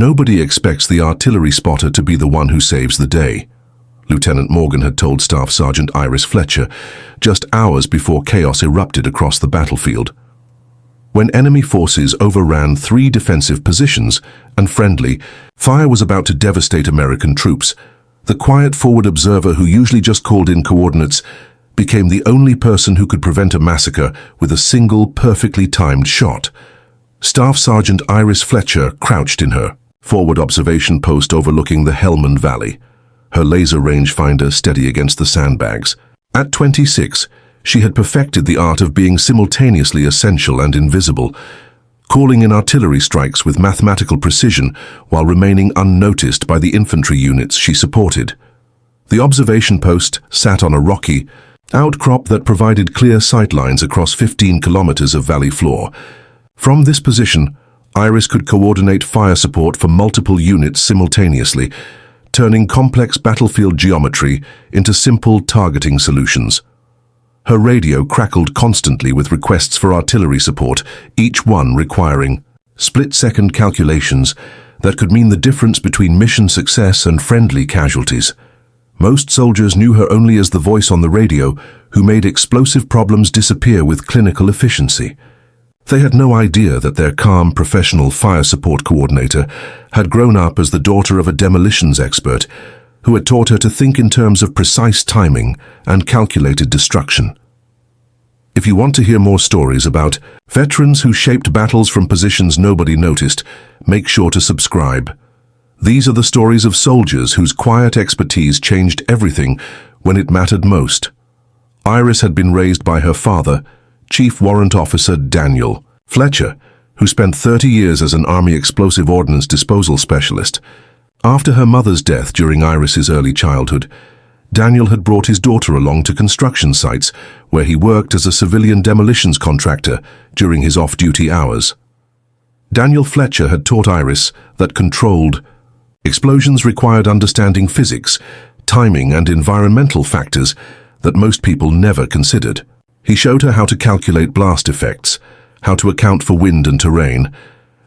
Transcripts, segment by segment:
Nobody expects the artillery spotter to be the one who saves the day. Lieutenant Morgan had told Staff Sergeant Iris Fletcher just hours before chaos erupted across the battlefield. When enemy forces overran 3 defensive positions and friendly fire was about to devastate American troops, the quiet forward observer who usually just called in coordinates became the only person who could prevent a massacre with a single perfectly timed shot. Staff Sergeant Iris Fletcher crouched in her forward observation post overlooking the Helmand Valley, her laser rangefinder steady against the sandbags. At 26, she had perfected the art of being simultaneously essential and invisible, calling in artillery strikes with mathematical precision while remaining unnoticed by the infantry units she supported. The observation post sat on a rocky outcrop that provided clear sightlines across 15 kilometers of valley floor. From this position, Iris could coordinate fire support for multiple units simultaneously, turning complex battlefield geometry into simple targeting solutions. Her radio crackled constantly with requests for artillery support, each one requiring split-second calculations that could mean the difference between mission success and friendly casualties. Most soldiers knew her only as the voice on the radio who made explosive problems disappear with clinical efficiency. They had no idea that their calm, professional fire support coordinator had grown up as the daughter of a demolitions expert who had taught her to think in terms of precise timing and calculated destruction. If you want to hear more stories about veterans who shaped battles from positions nobody noticed, make sure to subscribe. These are the stories of soldiers whose quiet expertise changed everything when it mattered most. Iris had been raised by her father, Chief Warrant Officer Daniel Fletcher, who spent 30 years as an Army explosive ordnance disposal specialist. After her mother's death during Iris's early childhood, Daniel had brought his daughter along to construction sites where he worked as a civilian demolitions contractor during his off-duty hours. Daniel Fletcher had taught Iris that controlled explosions required understanding physics, timing, and environmental factors that most people never considered. He showed her how to calculate blast effects, how to account for wind and terrain,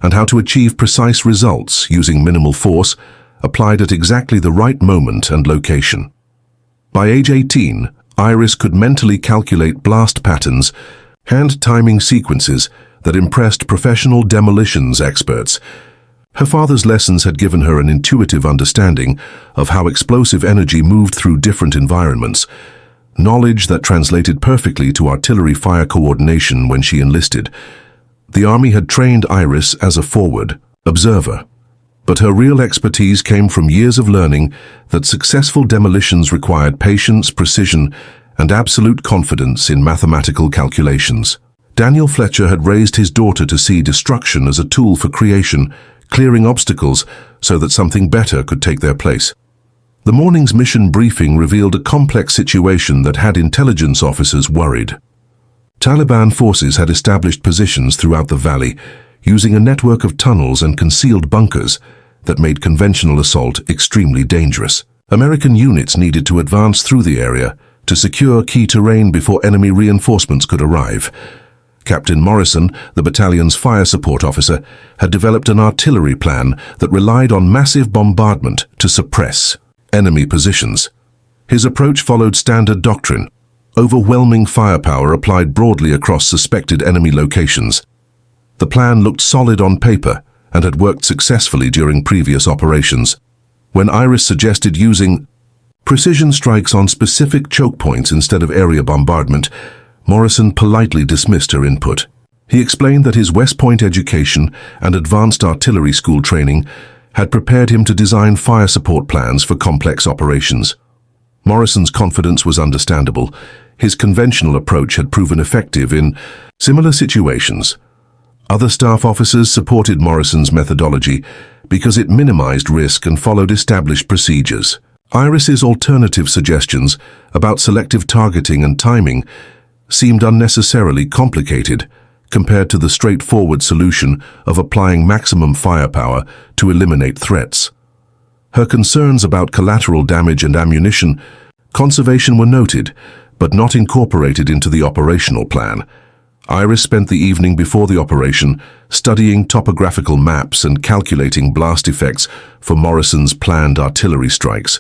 and how to achieve precise results using minimal force applied at exactly the right moment and location. By age 18, Iris could mentally calculate blast patterns, hand timing sequences that impressed professional demolitions experts. Her father's lessons had given her an intuitive understanding of how explosive energy moved through different environments, knowledge that translated perfectly to artillery fire coordination when she enlisted. The Army had trained Iris as a forward observer, but her real expertise came from years of learning that successful demolitions required patience, precision, and absolute confidence in mathematical calculations. Daniel Fletcher had raised his daughter to see destruction as a tool for creation, clearing obstacles so that something better could take their place. The morning's mission briefing revealed a complex situation that had intelligence officers worried. Taliban forces had established positions throughout the valley, using a network of tunnels and concealed bunkers that made conventional assault extremely dangerous. American units needed to advance through the area to secure key terrain before enemy reinforcements could arrive. Captain Morrison, the battalion's fire support officer, had developed an artillery plan that relied on massive bombardment to suppress enemy positions. His approach followed standard doctrine: overwhelming firepower applied broadly across suspected enemy locations. The plan looked solid on paper and had worked successfully during previous operations. When Iris suggested using precision strikes on specific choke points instead of area bombardment, Morrison politely dismissed her input. He explained that his West Point education and advanced artillery school training had prepared him to design fire support plans for complex operations. Morrison's confidence was understandable. His conventional approach had proven effective in similar situations. Other staff officers supported Morrison's methodology because it minimized risk and followed established procedures. Iris's alternative suggestions about selective targeting and timing seemed unnecessarily complicated compared to the straightforward solution of applying maximum firepower to eliminate threats. Her concerns about collateral damage and ammunition conservation were noted, but not incorporated into the operational plan. Iris spent the evening before the operation studying topographical maps and calculating blast effects for Morrison's planned artillery strikes.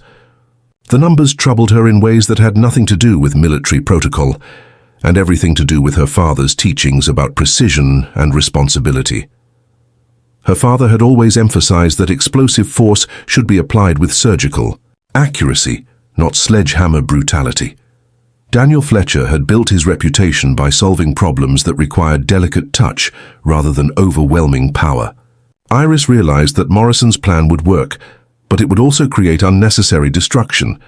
The numbers troubled her in ways that had nothing to do with military protocol and everything to do with her father's teachings about precision and responsibility. Her father had always emphasized that explosive force should be applied with surgical accuracy, not sledgehammer brutality. Daniel Fletcher had built his reputation by solving problems that required delicate touch rather than overwhelming power. Iris realized that Morrison's plan would work, but it would also create unnecessary destruction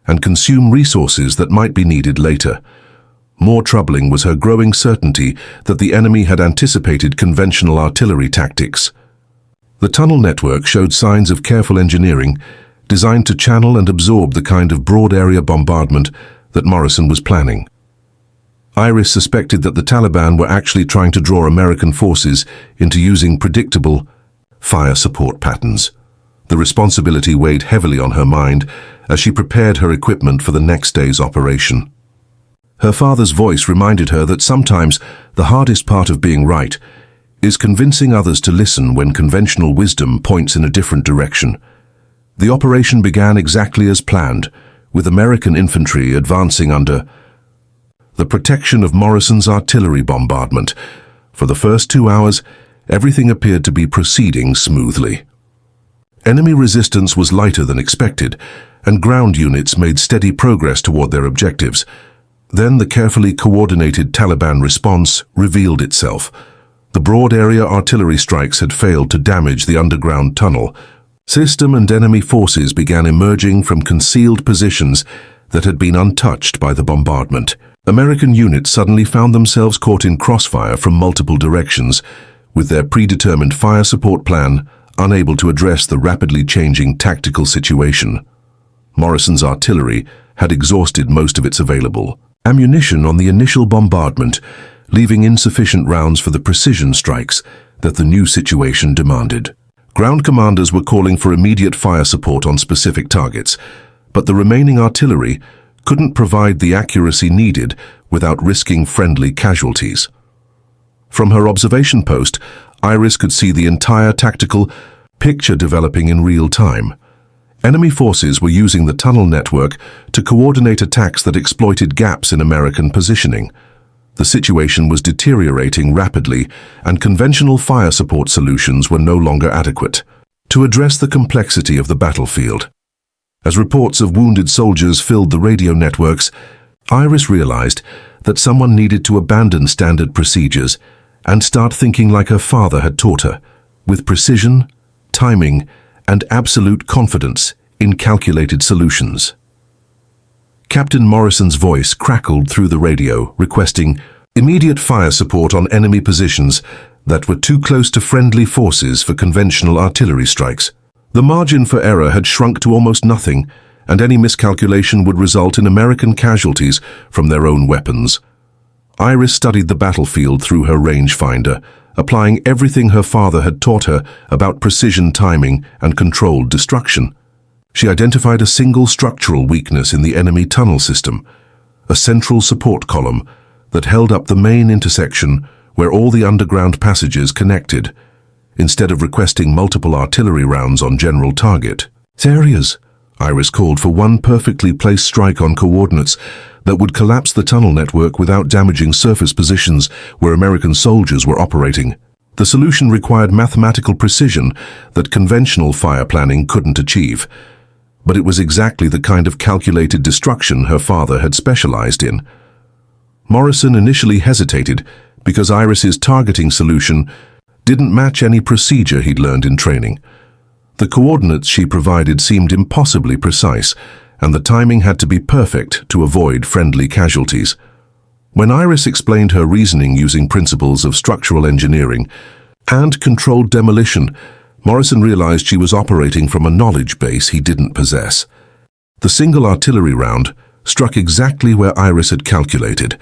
and consume resources that might be needed later. More troubling was her growing certainty that the enemy had anticipated conventional artillery tactics. The tunnel network showed signs of careful engineering, designed to channel and absorb the kind of broad-area bombardment that Morrison was planning. Iris suspected that the Taliban were actually trying to draw American forces into using predictable fire support patterns. The responsibility weighed heavily on her mind as she prepared her equipment for the next day's operation. Her father's voice reminded her that sometimes the hardest part of being right is convincing others to listen when conventional wisdom points in a different direction. The operation began exactly as planned, with American infantry advancing under the protection of Morrison's artillery bombardment. For the first 2 hours, everything appeared to be proceeding smoothly. Enemy resistance was lighter than expected, and ground units made steady progress toward their objectives. Then the carefully coordinated Taliban response revealed itself. The broad-area artillery strikes had failed to damage the underground tunnel. System and enemy forces began emerging from concealed positions that had been untouched by the bombardment. American units suddenly found themselves caught in crossfire from multiple directions, with their predetermined fire support plan unable to address the rapidly changing tactical situation. Morrison's artillery had exhausted most of its available ammunition on the initial bombardment, leaving insufficient rounds for the precision strikes that the new situation demanded. Ground commanders were calling for immediate fire support on specific targets, but the remaining artillery couldn't provide the accuracy needed without risking friendly casualties. From her observation post, Iris could see the entire tactical picture developing in real time. Enemy forces were using the tunnel network to coordinate attacks that exploited gaps in American positioning. The situation was deteriorating rapidly, and conventional fire support solutions were no longer adequate to address the complexity of the battlefield. As reports of wounded soldiers filled the radio networks, Iris realized that someone needed to abandon standard procedures and start thinking like her father had taught her, with precision, timing, and absolute confidence in calculated solutions. Captain Morrison's voice crackled through the radio, requesting immediate fire support on enemy positions that were too close to friendly forces for conventional artillery strikes. The margin for error had shrunk to almost nothing, and any miscalculation would result in American casualties from their own weapons. Iris studied the battlefield through her rangefinder, applying everything her father had taught her about precision timing and controlled destruction. She identified a single structural weakness in the enemy tunnel system, a central support column that held up the main intersection where all the underground passages connected. Instead of requesting multiple artillery rounds on general target areas, Iris called for one perfectly placed strike on coordinates that would collapse the tunnel network without damaging surface positions where American soldiers were operating. The solution required mathematical precision that conventional fire planning couldn't achieve, but it was exactly the kind of calculated destruction her father had specialized in. Morrison initially hesitated because Iris's targeting solution didn't match any procedure he'd learned in training. The coordinates she provided seemed impossibly precise, and the timing had to be perfect to avoid friendly casualties. When Iris explained her reasoning using principles of structural engineering and controlled demolition, Morrison realized she was operating from a knowledge base he didn't possess. The single artillery round struck exactly where Iris had calculated,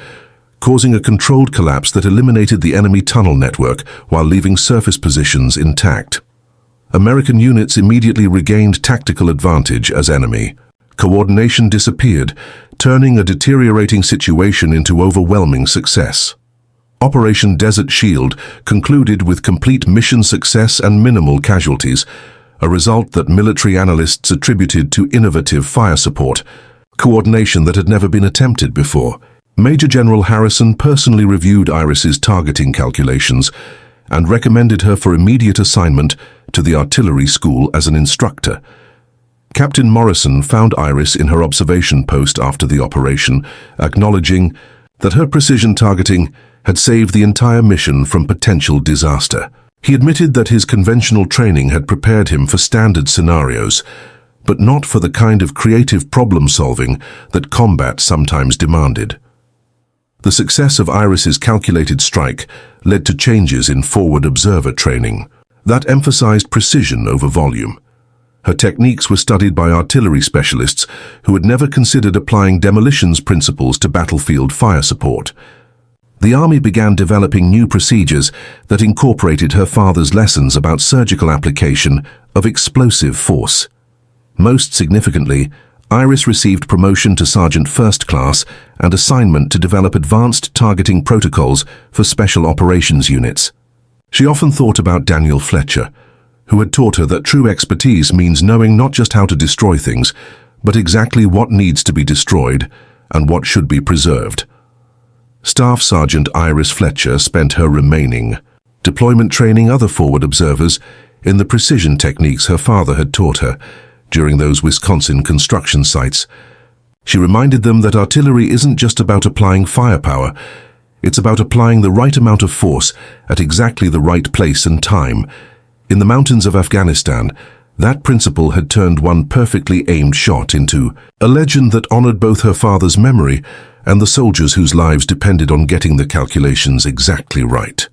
causing a controlled collapse that eliminated the enemy tunnel network while leaving surface positions intact. American units immediately regained tactical advantage as enemy. Coordination disappeared, turning a deteriorating situation into overwhelming success. Operation Desert Shield concluded with complete mission success and minimal casualties, a result that military analysts attributed to innovative fire support, coordination that had never been attempted before. Major General Harrison personally reviewed Iris's targeting calculations and recommended her for immediate assignment to the artillery school as an instructor. Captain Morrison found Iris in her observation post after the operation, acknowledging that her precision targeting had saved the entire mission from potential disaster. He admitted that his conventional training had prepared him for standard scenarios, but not for the kind of creative problem-solving that combat sometimes demanded. The success of Iris's calculated strike led to changes in forward observer training that emphasized precision over volume. Her techniques were studied by artillery specialists who had never considered applying demolitions principles to battlefield fire support. The Army began developing new procedures that incorporated her father's lessons about surgical application of explosive force. Most significantly, Iris received promotion to Sergeant First Class and assignment to develop advanced targeting protocols for special operations units. She often thought about Daniel Fletcher, who had taught her that true expertise means knowing not just how to destroy things, but exactly what needs to be destroyed and what should be preserved. Staff Sergeant Iris Fletcher spent her remaining deployment training other forward observers in the precision techniques her father had taught her during those Wisconsin construction sites. She reminded them that artillery isn't just about applying firepower, it's about applying the right amount of force at exactly the right place and time. In the mountains of Afghanistan, that principle had turned one perfectly aimed shot into a legend that honored both her father's memory and the soldiers whose lives depended on getting the calculations exactly right.